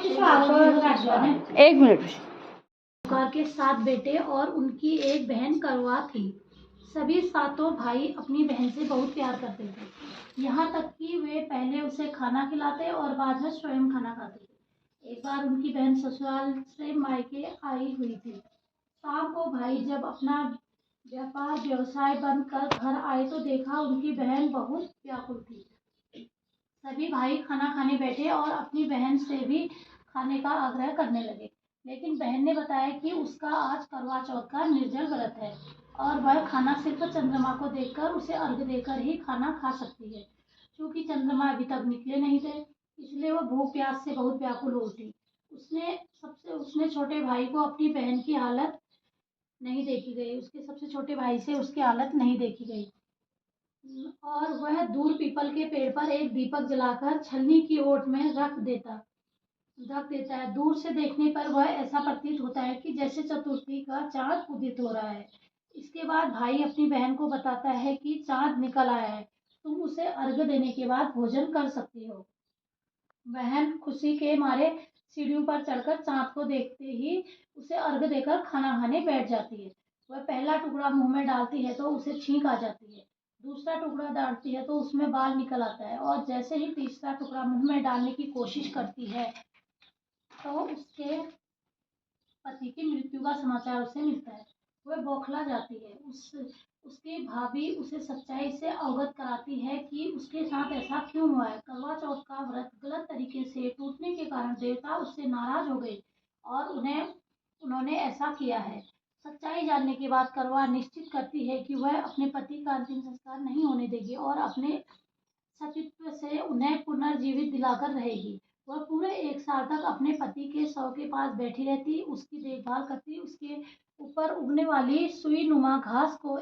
एक minute. Car के 7 बेटे और उनकी एक बहन करवा थी। सभी सातों भाई अपनी बहन से बहुत प्यार करते थे, यहाँ तक कि वे पहले उसे खाना खिलाते और बाद में स्वयं खाना खाते थे। एक बार उनकी बहन ससुराल से मायके आई हुई थी। शाम को भाई जब अपना व्यापार व्यवसाय बंद कर घर आए तो देखा उनकी बहन बहुत व्याकुल थी। सभी भाई खाना खाने बैठे और अपनी बहन से भी खाने का आग्रह करने लगे, लेकिन बहन ने बताया कि उसका आज करवा चौथ का निर्जल व्रत है और वह खाना सिर्फ चंद्रमा को देखकर उसे अर्घ देकर ही खाना खा सकती है। क्योंकि चंद्रमा अभी तक निकले नहीं थे, इसलिए वह भूख प्यास से बहुत व्याकुल हो उठी। उसने छोटे भाई को अपनी बहन की हालत नहीं देखी गई, उसके सबसे छोटे भाई से उसकी हालत नहीं देखी गई और वह दूर पीपल के पेड़ पर एक दीपक जलाकर छलनी की ओट में रख देता है। दूर से देखने पर वह ऐसा प्रतीत होता है कि जैसे चतुर्थी का चांद उदित हो रहा है। इसके बाद भाई अपनी बहन को बताता है कि चांद निकल आया है, तुम उसे अर्घ देने के बाद भोजन कर सकती हो। बहन खुशी के मारे सीढ़ियों पर चढ़कर चांद को देखते ही उसे अर्घ देकर खाना खाने बैठ जाती है। वह पहला टुकड़ा मुंह में डालती है तो उसे छींक आ जाती है, दूसरा टुकड़ा डालती है तो उसमें बाल निकल आता है और जैसे ही तीसरा टुकड़ा मुंह में डालने की कोशिश करती है तो उसके पति की मृत्यु का समाचार उसे मिलता है। वह बौखला जाती है। उसकी भाभी उसे सच्चाई से अवगत कराती है कि उसके साथ ऐसा क्यों हुआ है। करवा चौथ का व्रत गलत तरीके से टूटने के कारण देवता उससे नाराज हो गए और उन्होंने ऐसा किया है। सच्चाई जानने के बाद करवा निश्चित करती है कि वह अपने पति का अंतिम संस्कार नहीं होने देगी और अपने सतीत्व से उन्हें पुनर्जीवित दिलाकर रहेगी। वह पूरे 1 साल तक अपने पति के शव के पास बैठी रहती, उसकी देखभाल करती, उसके ऊपर उगने वाली सुई नुमा घास को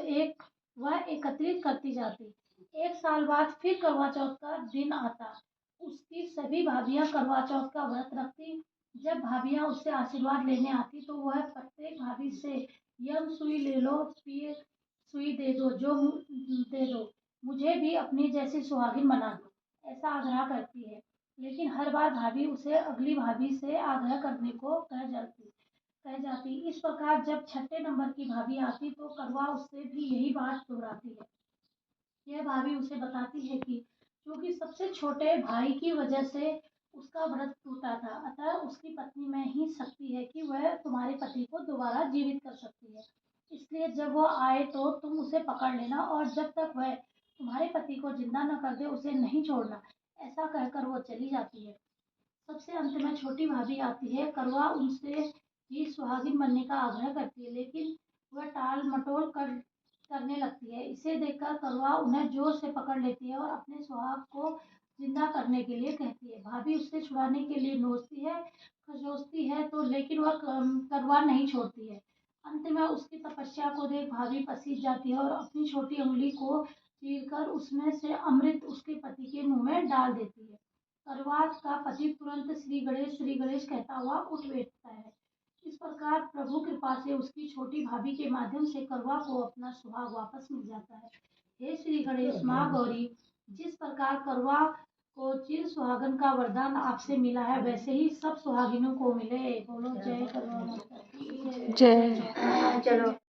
वह एकत्रित करती जाती। 1 साल बाद फिर करवा चौथ का दिन आता। उसकी सभी भाभियां करवा चौथ का व्रत रखती। जब भाभियां उससे आशीर्वाद लेने आती तो वह प्रत्येक भाभी से यम सुई ले लो, पिए सुई दे दो, मुझे भी अपनी जैसी सुहागिन बना दो, ऐसा आग्रह करती है। लेकिन हर बार भाभी उसे अगली भाभी से आग्रह करने को कह जाती। इस प्रकार जब छठे नंबर की भाभी आती तो करवा उससे भी यही बात दोहराती है। यह भाभी उसे बताती है कि क्योंकि सबसे छोटे भाई की वजह से उसका व्रत टूटा था, अतः उसकी पत्नी में ही शक्ति है कि वह तुम्हारे पति को दोबारा जीवित कर सकती है। इसलिए जब वह आए तो तुम उसे पकड़ लेना और जब तक वह तुम्हारे पति को जिंदा न कर दे उसे नहीं छोड़ना। ऐसा कहकर वो चली जाती है। सबसे अंत में छोटी भाभी आती है। करवा उनसे ही सुहागिन बनने का आग्रह करती है, लेकिन वह टाल मटोल करने लगती है। इसे देखकर करवा उन्हें जोर से पकड़ लेती है और अपने सुहाग को जिंदा करने के लिए कहती है। भाभी उससे छुड़ाने के लिए नोचती है, खजोसती है तो लेकिन वह करवा नहीं छोड़ती है। अंत में उसकी तपस्या को देख भाभी पसीज जाती है और अपनी छोटी उंगली को चीरकर उसमें से अमृत उसके पति के मुंह में डाल देती है। करवा का पति तुरंत श्री गणेश कहता हुआ उठ बैठता है। इस प्रकार प्रभु कृपा से उसकी छोटी भाभी के माध्यम से करवा को अपना सुहाग वापस मिल जाता है। हे श्री गणेश माँ गौरी, जिस प्रकार करवा को चिर सुहागन का वरदान आपसे मिला है वैसे ही सब सुहागिनों को मिले। बोलो जय करवा माता की जय। जय। चलो।